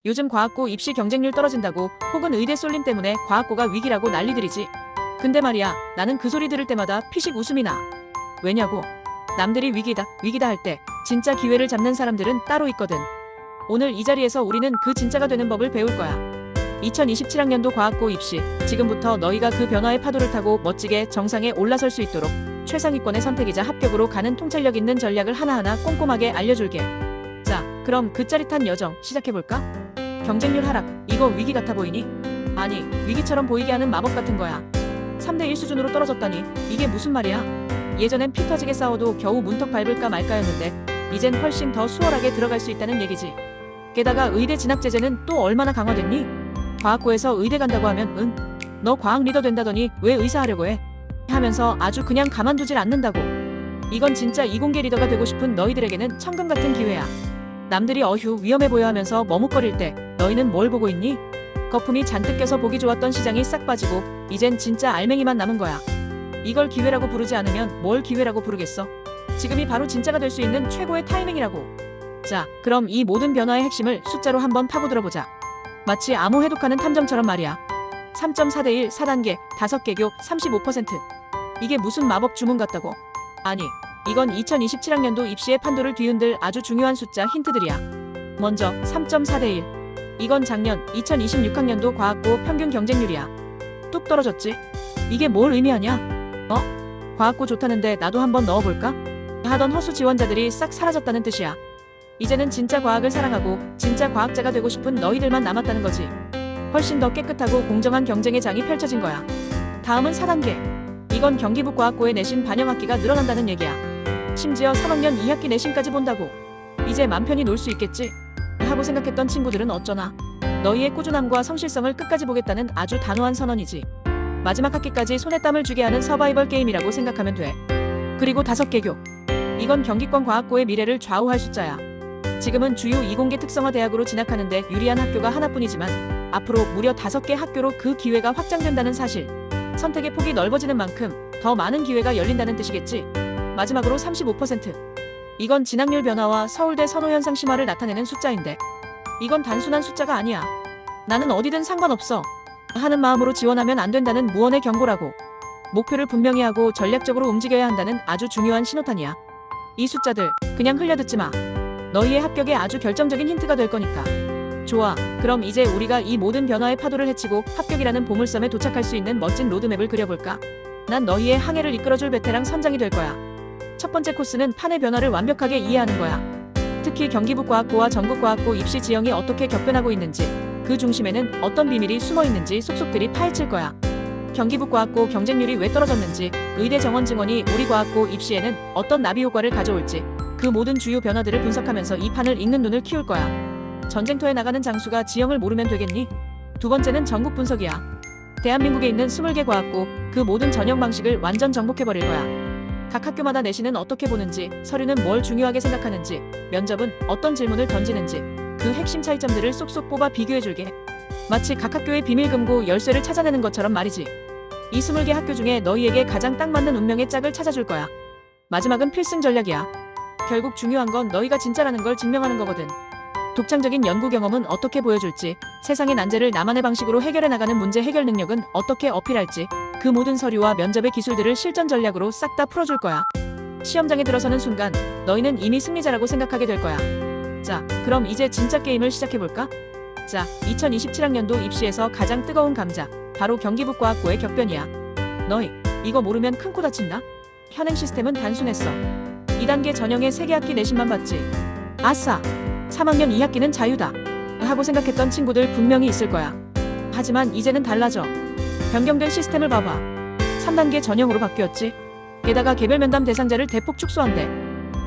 요즘 과학고 입시 경쟁률 떨어진다고 혹은 의대 쏠림 때문에 과학고가 위기라고 난리들이지. 근데 말이야, 나는 그 소리 들을 때마다 피식 웃음이 나. 왜냐고? 남들이 위기다 할 때 진짜 기회를 잡는 사람들은 따로 있거든. 오늘 이 자리에서 우리는 그 진짜가 되는 법을 배울 거야. 2027학년도 과학고 입시, 지금부터 너희가 그 변화의 파도를 타고 멋지게 정상에 올라설 수 있도록 최상위권의 선택이자 합격으로 가는 통찰력 있는 전략을 하나하나 꼼꼼하게 알려줄게. 자, 그럼 그 짜릿한 여정 시작해볼까? 경쟁률 하락, 이거 위기 같아 보이니? 아니, 위기처럼 보이게 하는 마법 같은 거야. 3대1 수준으로 떨어졌다니, 이게 무슨 말이야? 예전엔 피 터지게 싸워도 겨우 문턱 밟을까 말까였는데 이젠 훨씬 더 수월하게 들어갈 수 있다는 얘기지. 게다가 의대 진학 제재는 또 얼마나 강화됐니? 과학고에서 의대 간다고 하면 응? 너 과학 리더 된다더니 왜 의사 하려고 해? 하면서 아주 그냥 가만두질 않는다고. 이건 진짜 이공계 리더가 되고 싶은 너희들에게는 천금 같은 기회야. 남들이 어휴 위험해 보여 하면서 머뭇거릴 때 너희는 뭘 보고 있니? 거품이 잔뜩 껴서 보기 좋았던 시장이 싹 빠지고 이젠 진짜 알맹이만 남은 거야. 이걸 기회라고 부르지 않으면 뭘 기회라고 부르겠어? 지금이 바로 진짜가 될 수 있는 최고의 타이밍이라고. 자, 그럼 이 모든 변화의 핵심을 숫자로 한번 파고들어보자. 마치 암호 해독하는 탐정처럼 말이야. 3.4대1 4단계 5개교 35%. 이게 무슨 마법 주문 같다고? 아니, 이건 2027학년도 입시의 판도를 뒤흔들 아주 중요한 숫자 힌트들이야. 먼저 3.4대1. 이건 작년 2026학년도 과학고 평균 경쟁률이야. 뚝 떨어졌지? 이게 뭘 의미하냐? 과학고 좋다는데 나도 한번 넣어볼까? 하던 허수 지원자들이 싹 사라졌다는 뜻이야. 이제는 진짜 과학을 사랑하고 진짜 과학자가 되고 싶은 너희들만 남았다는 거지. 훨씬 더 깨끗하고 공정한 경쟁의 장이 펼쳐진 거야. 다음은 4단계. 이건 경기부 과학고의 내신 반영 학기가 늘어난다는 얘기야. 심지어 3학년 2학기 내신까지 본다고. 이제 맘 편히 놀 수 있겠지? 하고 생각했던 친구들은 어쩌나. 너희의 꾸준함과 성실성을 끝까지 보겠다는 아주 단호한 선언이지. 마지막 학기까지 손에 땀을 쥐게 하는 서바이벌 게임이라고 생각하면 돼. 그리고 5개교. 이건 경기권 과학고의 미래를 좌우할 숫자야. 지금은 주요 이공계 특성화 대학으로 진학하는데 유리한 학교가 하나뿐이지만 앞으로 무려 5개 학교로 그 기회가 확장된다는 사실. 선택의 폭이 넓어지는 만큼 더 많은 기회가 열린다는 뜻이겠지. 마지막으로 35%. 이건 진학률 변화와 서울대 선호 현상 심화를 나타내는 숫자인데 이건 단순한 숫자가 아니야. 나는 어디든 상관없어 하는 마음으로 지원하면 안 된다는 무언의 경고라고. 목표를 분명히 하고 전략적으로 움직여야 한다는 아주 중요한 신호탄이야. 이 숫자들 그냥 흘려듣지 마. 너희의 합격에 아주 결정적인 힌트가 될 거니까. 좋아, 그럼 이제 우리가 이 모든 변화의 파도를 헤치고 합격이라는 보물섬에 도착할 수 있는 멋진 로드맵을 그려볼까? 난 너희의 항해를 이끌어줄 베테랑 선장이 될 거야. 첫 번째 코스는 판의 변화를 완벽하게 이해하는 거야. 특히 경기부 과학고와 전국과학고 입시 지형이 어떻게 격변하고 있는지, 그 중심에는 어떤 비밀이 숨어 있는지 속속들이 파헤칠 거야. 경기부 과학고 경쟁률이 왜 떨어졌는지, 의대 정원 증원이 우리 과학고 입시에는 어떤 나비 효과를 가져올지, 그 모든 주요 변화들을 분석하면서 이 판을 읽는 눈을 키울 거야. 전쟁터에 나가는 장수가 지형을 모르면 되겠니? 두 번째는 전국 분석이야. 대한민국에 있는 20개 과학고, 그 모든 전형 방식을 완전 정복해버릴 거야. 각 학교마다 내신은 어떻게 보는지, 서류는 뭘 중요하게 생각하는지, 면접은 어떤 질문을 던지는지, 그 핵심 차이점들을 쏙쏙 뽑아 비교해줄게. 마치 각 학교의 비밀금고 열쇠를 찾아내는 것처럼 말이지. 이 20개 학교 중에 너희에게 가장 딱 맞는 운명의 짝을 찾아줄 거야. 마지막은 필승 전략이야. 결국 중요한 건 너희가 진짜라는 걸 증명하는 거거든. 독창적인 연구 경험은 어떻게 보여줄지, 세상의 난제를 나만의 방식으로 해결해 나가는 문제 해결 능력은 어떻게 어필할지, 그 모든 서류와 면접의 기술들을 실전 전략으로 싹 다 풀어줄 거야. 시험장에 들어서는 순간 너희는 이미 승리자라고 생각하게 될 거야. 자, 그럼 이제 진짜 게임을 시작해볼까? 자, 2027학년도 입시에서 가장 뜨거운 감자, 바로 경기부 과학고의 격변이야. 너희, 이거 모르면 큰 코 다친다? 현행 시스템은 단순했어. 2단계 전형의 3개 학기 내신만 봤지. 아싸! 3학년 2학기는 자유다 하고 생각했던 친구들 분명히 있을 거야. 하지만 이제는 달라져. 변경된 시스템을 봐봐. 3단계 전형으로 바뀌었지. 게다가 개별 면담 대상자를 대폭 축소한대.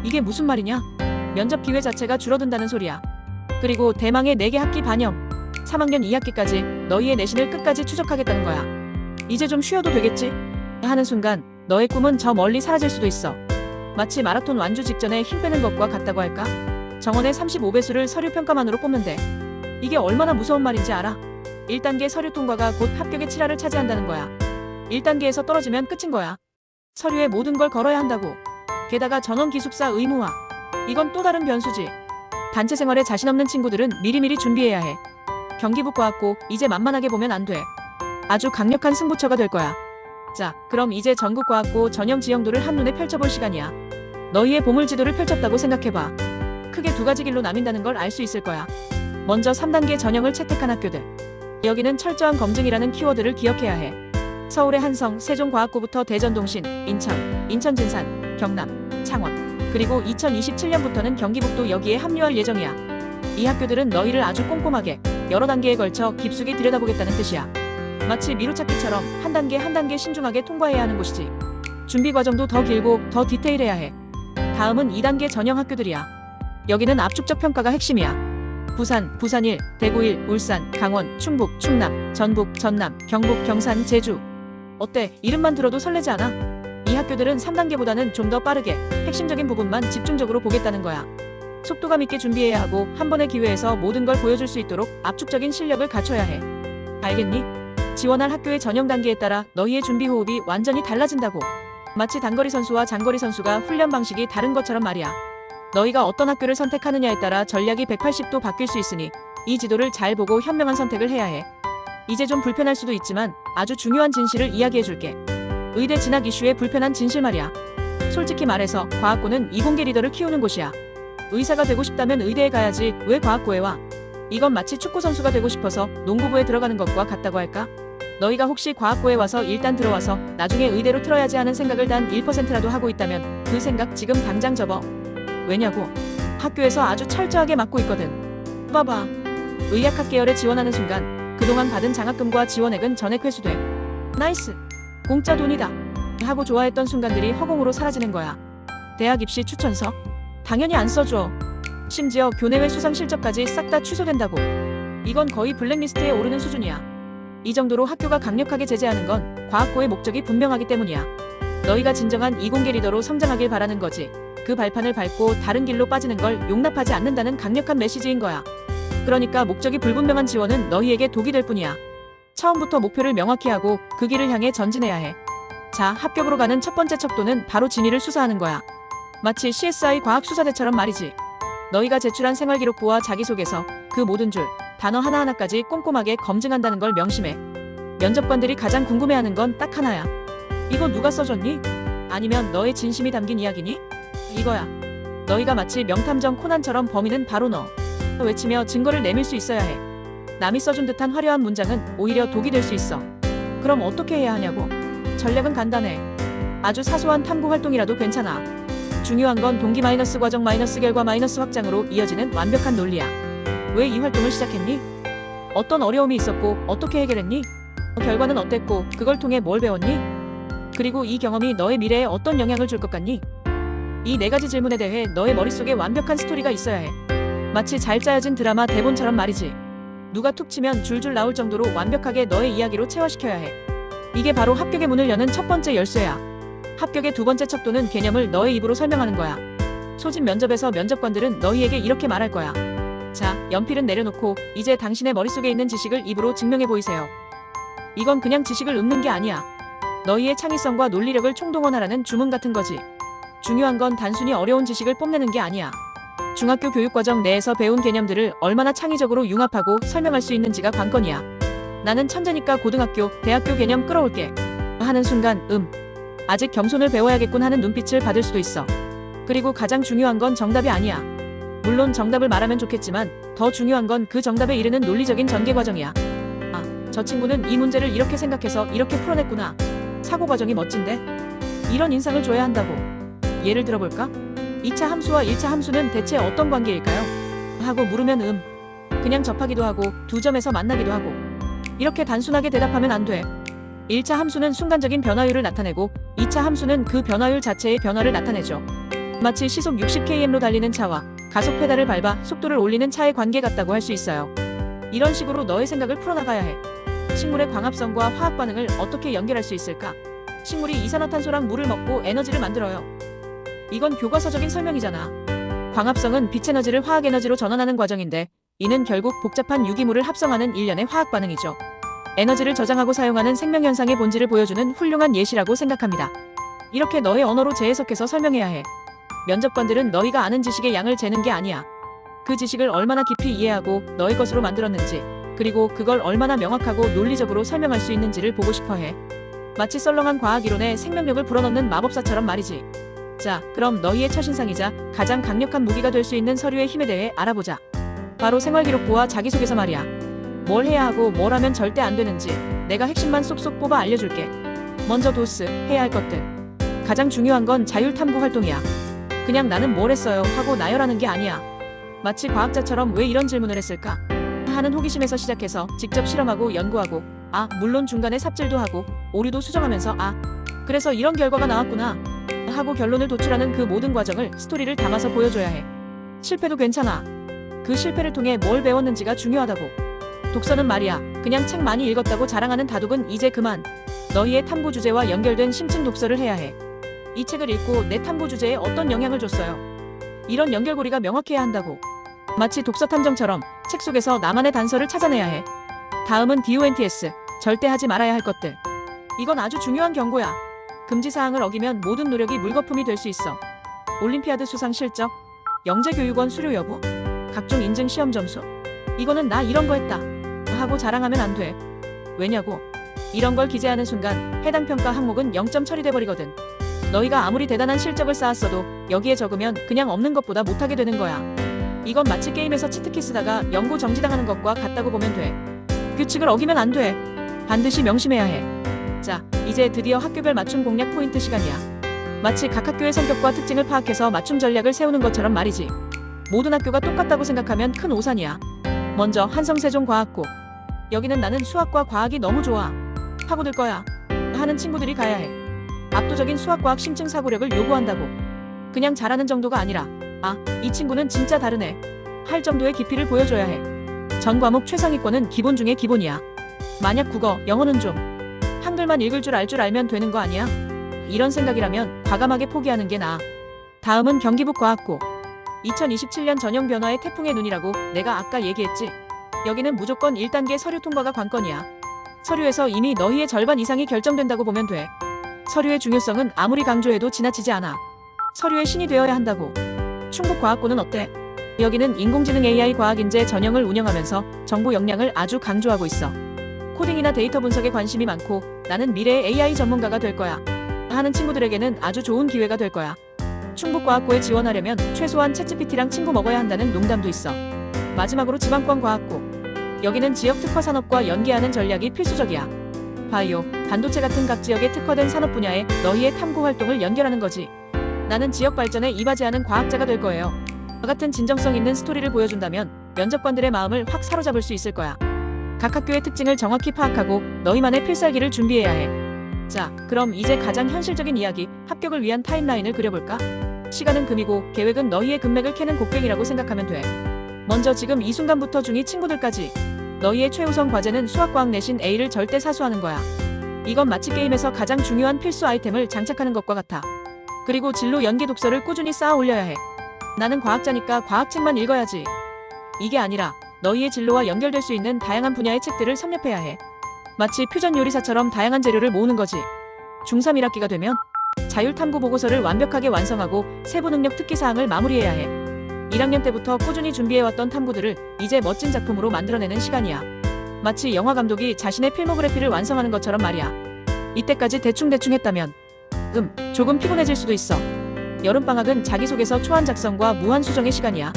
이게 무슨 말이냐? 면접 기회 자체가 줄어든다는 소리야. 그리고 대망의 4개 학기 반영. 3학년 2학기까지 너희의 내신을 끝까지 추적하겠다는 거야. 이제 좀 쉬어도 되겠지? 하는 순간 너의 꿈은 저 멀리 사라질 수도 있어. 마치 마라톤 완주 직전에 힘 빼는 것과 같다고 할까? 정원의 35배수를 서류 평가만으로 뽑는데 이게 얼마나 무서운 말인지 알아? 1단계 서류 통과가 곧 합격의 7화를 차지한다는 거야. 1단계에서 떨어지면 끝인 거야. 서류에 모든 걸 걸어야 한다고. 게다가 전원 기숙사 의무화. 이건 또 다른 변수지. 단체 생활에 자신 없는 친구들은 미리미리 준비해야 해. 경기북과학고 이제 만만하게 보면 안 돼. 아주 강력한 승부처가 될 거야. 자, 그럼 이제 전국과학고 전형 지형도를 한눈에 펼쳐볼 시간이야. 너희의 보물지도를 펼쳤다고 생각해봐. 크게 두 가지 길로 나뉜다는 걸 알 수 있을 거야. 먼저 3단계 전형을 채택한 학교들. 여기는 철저한 검증이라는 키워드를 기억해야 해. 서울의 한성, 세종과학고부터 대전동신, 인천, 인천진산, 경남, 창원, 그리고 2027년부터는 경기북도 여기에 합류할 예정이야. 이 학교들은 너희를 아주 꼼꼼하게 여러 단계에 걸쳐 깊숙이 들여다보겠다는 뜻이야. 마치 미로찾기처럼 한 단계 한 단계 신중하게 통과해야 하는 곳이지. 준비 과정도 더 길고 더 디테일해야 해. 다음은 2단계 전형 학교들이야. 여기는 압축적 평가가 핵심이야. 부산, 부산1, 대구1, 울산, 강원, 충북, 충남, 전북, 전남, 경북, 경산, 제주. 어때? 이름만 들어도 설레지 않아? 이 학교들은 3단계보다는 좀 더 빠르게 핵심적인 부분만 집중적으로 보겠다는 거야. 속도감 있게 준비해야 하고 한 번의 기회에서 모든 걸 보여줄 수 있도록 압축적인 실력을 갖춰야 해. 알겠니? 지원할 학교의 전형 단계에 따라 너희의 준비 호흡이 완전히 달라진다고. 마치 단거리 선수와 장거리 선수가 훈련 방식이 다른 것처럼 말이야. 너희가 어떤 학교를 선택하느냐에 따라 전략이 180도 바뀔 수 있으니 이 지도를 잘 보고 현명한 선택을 해야 해. 이제 좀 불편할 수도 있지만 아주 중요한 진실을 이야기해줄게. 의대 진학 이슈의 불편한 진실 말이야. 솔직히 말해서 과학고는 이공계 리더를 키우는 곳이야. 의사가 되고 싶다면 의대에 가야지 왜 과학고에 와? 이건 마치 축구 선수가 되고 싶어서 농구부에 들어가는 것과 같다고 할까? 너희가 혹시 과학고에 와서 일단 들어와서 나중에 의대로 틀어야지 하는 생각을 단 1%라도 하고 있다면 그 생각 지금 당장 접어. 왜냐고? 학교에서 아주 철저하게 막고 있거든. 봐봐. 의학학 계열에 지원하는 순간 그동안 받은 장학금과 지원액은 전액 회수돼. 나이스. 공짜 돈이다. 하고 좋아했던 순간들이 허공으로 사라지는 거야. 대학 입시 추천서? 당연히 안 써줘. 심지어 교내외 수상 실적까지 싹 다 취소된다고. 이건 거의 블랙리스트에 오르는 수준이야. 이 정도로 학교가 강력하게 제재하는 건 과학고의 목적이 분명하기 때문이야. 너희가 진정한 이공계 리더로 성장하길 바라는 거지. 그 발판을 밟고 다른 길로 빠지는 걸 용납하지 않는다는 강력한 메시지인 거야. 그러니까 목적이 불분명한 지원은 너희에게 독이 될 뿐이야. 처음부터 목표를 명확히 하고 그 길을 향해 전진해야 해. 자, 합격으로 가는 첫 번째 척도는 바로 진위를 수사하는 거야. 마치 CSI 과학수사대처럼 말이지. 너희가 제출한 생활기록부와 자기소개서, 그 모든 줄, 단어 하나하나까지 꼼꼼하게 검증한다는 걸 명심해. 면접관들이 가장 궁금해하는 건 딱 하나야. 이거 누가 써줬니? 아니면 너의 진심이 담긴 이야기니? 이거야. 너희가 마치 명탐정 코난처럼 범인은 바로 너. 외치며 증거를 내밀 수 있어야 해. 남이 써준 듯한 화려한 문장은 오히려 독이 될 수 있어. 그럼 어떻게 해야 하냐고? 전략은 간단해. 아주 사소한 탐구 활동이라도 괜찮아. 중요한 건 동기 마이너스 과정 마이너스 결과 마이너스 확장으로 이어지는 완벽한 논리야. 왜 이 활동을 시작했니? 어떤 어려움이 있었고 어떻게 해결했니? 결과는 어땠고 그걸 통해 뭘 배웠니? 그리고 이 경험이 너의 미래에 어떤 영향을 줄 것 같니? 이 네 가지 질문에 대해 너의 머릿속에 완벽한 스토리가 있어야 해. 마치 잘 짜여진 드라마 대본처럼 말이지. 누가 툭 치면 줄줄 나올 정도로 완벽하게 너의 이야기로 체화시켜야 해. 이게 바로 합격의 문을 여는 첫 번째 열쇠야. 합격의 두 번째 척도는 개념을 너의 입으로 설명하는 거야. 소집 면접에서 면접관들은 너희에게 이렇게 말할 거야. 자, 연필은 내려놓고 이제 당신의 머릿속에 있는 지식을 입으로 증명해 보이세요. 이건 그냥 지식을 읊는 게 아니야. 너희의 창의성과 논리력을 총동원하라는 주문 같은 거지. 중요한 건 단순히 어려운 지식을 뽐내는 게 아니야. 중학교 교육과정 내에서 배운 개념들을 얼마나 창의적으로 융합하고 설명할 수 있는지가 관건이야. 나는 천재니까 고등학교, 대학교 개념 끌어올게. 하는 순간 아직 겸손을 배워야겠군 하는 눈빛을 받을 수도 있어. 그리고 가장 중요한 건 정답이 아니야. 물론 정답을 말하면 좋겠지만 더 중요한 건 그 정답에 이르는 논리적인 전개 과정이야. 아, 저 친구는 이 문제를 이렇게 생각해서 이렇게 풀어냈구나. 사고 과정이 멋진데? 이런 인상을 줘야 한다고. 예를 들어볼까? 2차 함수와 1차 함수는 대체 어떤 관계일까요? 하고 물으면 그냥 접하기도 하고 두 점에서 만나기도 하고. 이렇게 단순하게 대답하면 안 돼. 1차 함수는 순간적인 변화율을 나타내고 2차 함수는 그 변화율 자체의 변화를 나타내죠. 마치 시속 60km로 달리는 차와 가속 페달을 밟아 속도를 올리는 차의 관계 같다고 할 수 있어요. 이런 식으로 너의 생각을 풀어나가야 해. 식물의 광합성과 화학 반응을 어떻게 연결할 수 있을까? 식물이 이산화탄소랑 물을 먹고 에너지를 만들어요. 이건 교과서적인 설명이잖아. 광합성은 빛 에너지를 화학 에너지로 전환하는 과정인데 이는 결국 복잡한 유기물을 합성하는 일련의 화학 반응이죠. 에너지를 저장하고 사용하는 생명현상의 본질을 보여주는 훌륭한 예시라고 생각합니다. 이렇게 너의 언어로 재해석해서 설명해야 해. 면접관들은 너희가 아는 지식의 양을 재는 게 아니야. 그 지식을 얼마나 깊이 이해하고 너의 것으로 만들었는지, 그리고 그걸 얼마나 명확하고 논리적으로 설명할 수 있는지를 보고 싶어 해. 마치 썰렁한 과학 이론에 생명력을 불어넣는 마법사처럼 말이지. 자, 그럼 너희의 첫인상이자 가장 강력한 무기가 될 수 있는 서류의 힘에 대해 알아보자. 바로 생활기록부와 자기소개서 말이야. 뭘 해야 하고 뭘 하면 절대 안 되는지 내가 핵심만 쏙쏙 뽑아 알려줄게. 먼저 도스, 해야 할 것들. 가장 중요한 건 자율탐구 활동이야. 그냥 나는 뭘 했어요 하고 나열하는 게 아니야. 마치 과학자처럼 왜 이런 질문을 했을까 하는 호기심에서 시작해서 직접 실험하고 연구하고, 물론 중간에 삽질도 하고 오류도 수정하면서 그래서 이런 결과가 나왔구나 하고 결론을 도출하는 그 모든 과정을 스토리를 담아서 보여줘야 해. 실패도 괜찮아. 그 실패를 통해 뭘 배웠는지가 중요하다고. 독서는 말이야, 그냥 책 많이 읽었다고 자랑하는 다독은 이제 그만. 너희의 탐구 주제와 연결된 심층 독서를 해야 해. 이 책을 읽고 내 탐구 주제에 어떤 영향을 줬어요. 이런 연결고리가 명확해야 한다고. 마치 독서 탐정처럼 책 속에서 나만의 단서를 찾아내야 해. 다음은 DONTS, 절대 하지 말아야 할 것들. 이건 아주 중요한 경고야. 금지사항을 어기면 모든 노력이 물거품이 될 수 있어. 올림피아드 수상 실적, 영재교육원 수료 여부, 각종 인증 시험 점수. 이거는 나 이런 거 했다 하고 자랑하면 안 돼. 왜냐고? 이런 걸 기재하는 순간 해당 평가 항목은 0점 처리돼버리거든. 너희가 아무리 대단한 실적을 쌓았어도 여기에 적으면 그냥 없는 것보다 못하게 되는 거야. 이건 마치 게임에서 치트키 쓰다가 연고 정지당하는 것과 같다고 보면 돼. 규칙을 어기면 안 돼. 반드시 명심해야 해. 자, 이제 드디어 학교별 맞춤 공략 포인트 시간이야. 마치 각 학교의 성격과 특징을 파악해서 맞춤 전략을 세우는 것처럼 말이지. 모든 학교가 똑같다고 생각하면 큰 오산이야. 먼저 한성세종과학고. 여기는 나는 수학과 과학이 너무 좋아 하고 들 거야 하는 친구들이 가야 해. 압도적인 수학과학 심층 사고력을 요구한다고. 그냥 잘하는 정도가 아니라 이 친구는 진짜 다르네 할 정도의 깊이를 보여줘야 해. 전 과목 최상위권은 기본 중에 기본이야. 만약 국어, 영어는 좀 한글만 읽을 줄 알면 되는 거 아니야? 이런 생각이라면 과감하게 포기하는 게 나아. 다음은 경기북과학고. 2027년 전형 변화의 태풍의 눈이라고 내가 아까 얘기했지. 여기는 무조건 1단계 서류 통과가 관건이야. 서류에서 이미 너희의 절반 이상이 결정된다고 보면 돼. 서류의 중요성은 아무리 강조해도 지나치지 않아. 서류의 신이 되어야 한다고. 충북과학고는 어때? 여기는 인공지능 AI 과학인재 전형을 운영하면서 정보 역량을 아주 강조하고 있어. 코딩이나 데이터 분석에 관심이 많고 나는 미래의 AI 전문가가 될 거야 하는 친구들에게는 아주 좋은 기회가 될 거야. 충북과학고에 지원하려면 최소한 챗GPT랑 친구 먹어야 한다는 농담도 있어. 마지막으로 지방권과학고. 여기는 지역 특화 산업과 연계하는 전략이 필수적이야. 바이오, 반도체 같은 각 지역에 특화된 산업 분야에 너희의 탐구 활동을 연결하는 거지. 나는 지역 발전에 이바지하는 과학자가 될 거예요. 같은 진정성 있는 스토리를 보여준다면 면접관들의 마음을 확 사로잡을 수 있을 거야. 각 학교의 특징을 정확히 파악하고 너희만의 필살기를 준비해야 해. 자, 그럼 이제 가장 현실적인 이야기, 합격을 위한 타임라인을 그려볼까? 시간은 금이고 계획은 너희의 금맥을 캐는 곡괭이라고 생각하면 돼. 먼저 지금 이 순간부터 중2 친구들까지 너희의 최우선 과제는 수학과학 내신 A를 절대 사수하는 거야. 이건 마치 게임에서 가장 중요한 필수 아이템을 장착하는 것과 같아. 그리고 진로 연계 독서를 꾸준히 쌓아 올려야 해. 나는 과학자니까 과학책만 읽어야지. 이게 아니라 너희의 진로와 연결될 수 있는 다양한 분야의 책들을 섭렵해야 해. 마치 퓨전 요리사처럼 다양한 재료를 모으는 거지. 중3 1학기가 되면 자율탐구 보고서를 완벽하게 완성하고 세부 능력 특기사항을 마무리해야 해. 1학년 때부터 꾸준히 준비해왔던 탐구들을 이제 멋진 작품으로 만들어내는 시간이야. 마치 영화 감독이 자신의 필모그래피를 완성하는 것처럼 말이야. 이때까지 대충 했다면 조금 피곤해질 수도 있어. 여름방학은 자기소개서 초안 작성과 무한 수정의 시간이야.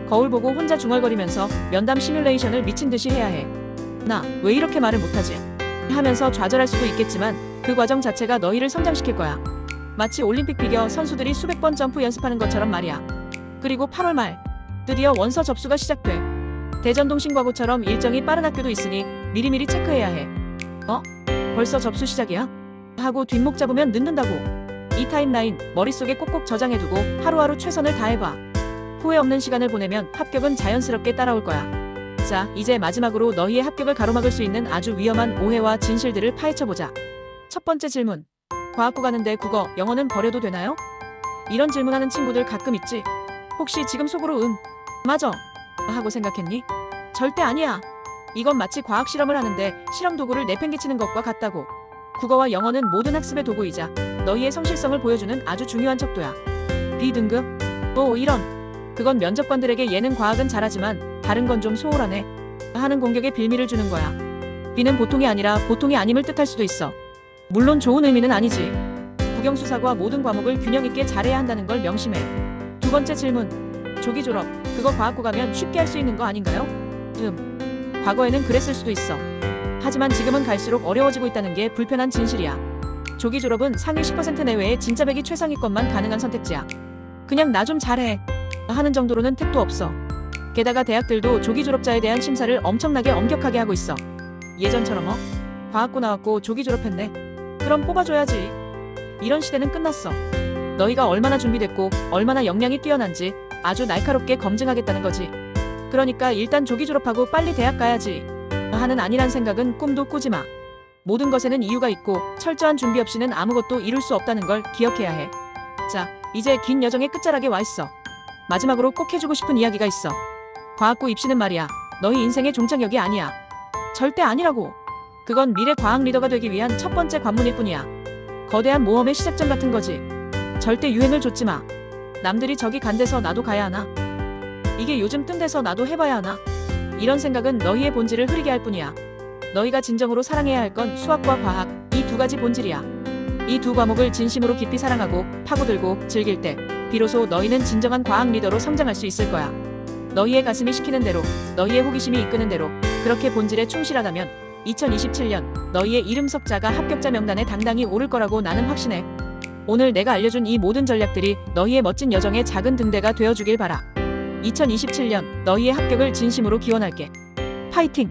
거울 보고 혼자 중얼거리면서 면담 시뮬레이션을 미친 듯이 해야 해. 나 왜 이렇게 말을 못하지? 하면서 좌절할 수도 있겠지만 그 과정 자체가 너희를 성장시킬 거야. 마치 올림픽 피겨 선수들이 수백 번 점프 연습하는 것처럼 말이야. 그리고 8월 말 드디어 원서 접수가 시작돼. 대전동신과고처럼 일정이 빠른 학교도 있으니 미리미리 체크해야 해. 벌써 접수 시작이야? 하고 뒷목 잡으면 늦는다고. 이 타임라인 머릿속에 꼭꼭 저장해두고 하루하루 최선을 다해봐. 후회 없는 시간을 보내면 합격은 자연스럽게 따라올 거야. 자, 이제 마지막으로 너희의 합격을 가로막을 수 있는 아주 위험한 오해와 진실들을 파헤쳐보자. 첫 번째 질문. 과학고 가는데 국어, 영어는 버려도 되나요? 이런 질문하는 친구들 가끔 있지. 혹시 지금 속으로 맞아 하고 생각했니? 절대 아니야. 이건 마치 과학 실험을 하는데 실험 도구를 내팽개치는 것과 같다고. 국어와 영어는 모든 학습의 도구이자 너희의 성실성을 보여주는 아주 중요한 척도야. B등급? 이런 그건 면접관들에게 얘는 과학은 잘하지만 다른 건 좀 소홀하네 하는 공격에 빌미를 주는 거야. B는 보통이 아니라 보통이 아님을 뜻할 수도 있어. 물론 좋은 의미는 아니지. 국영수사과 모든 과목을 균형 있게 잘해야 한다는 걸 명심해. 두 번째 질문. 조기 졸업, 그거 과학고 가면 쉽게 할 수 있는 거 아닌가요? 과거에는 그랬을 수도 있어. 하지만 지금은 갈수록 어려워지고 있다는 게 불편한 진실이야. 조기 졸업은 상위 10% 내외의 진짜 백이 최상위권만 가능한 선택지야. 그냥 나 좀 잘해 하는 정도로는 택도 없어. 게다가 대학들도 조기 졸업자에 대한 심사를 엄청나게 엄격하게 하고 있어. 예전처럼 과학고 나왔고 조기 졸업했네. 그럼 뽑아줘야지. 이런 시대는 끝났어. 너희가 얼마나 준비됐고 얼마나 역량이 뛰어난지 아주 날카롭게 검증하겠다는 거지. 그러니까 일단 조기 졸업하고 빨리 대학 가야지 하는 아니란 생각은 꿈도 꾸지 마. 모든 것에는 이유가 있고 철저한 준비 없이는 아무것도 이룰 수 없다는 걸 기억해야 해. 자, 이제 긴 여정의 끝자락에 와 있어. 마지막으로 꼭 해주고 싶은 이야기가 있어. 과학고 입시는 말이야, 너희 인생의 종착역이 아니야. 절대 아니라고. 그건 미래 과학 리더가 되기 위한 첫 번째 관문일 뿐이야. 거대한 모험의 시작점 같은 거지. 절대 유행을 좇지 마. 남들이 저기 간 데서 나도 가야 하나? 이게 요즘 뜬 데서 나도 해봐야 하나? 이런 생각은 너희의 본질을 흐리게 할 뿐이야. 너희가 진정으로 사랑해야 할 건 수학과 과학, 이 두 가지 본질이야. 이 두 과목을 진심으로 깊이 사랑하고 파고들고 즐길 때 비로소 너희는 진정한 과학 리더로 성장할 수 있을 거야. 너희의 가슴이 시키는 대로, 너희의 호기심이 이끄는 대로 그렇게 본질에 충실하다면 2027년 너희의 이름 석자가 합격자 명단에 당당히 오를 거라고 나는 확신해. 오늘 내가 알려준 이 모든 전략들이 너희의 멋진 여정의 작은 등대가 되어주길 바라. 2027년 너희의 합격을 진심으로 기원할게. 파이팅!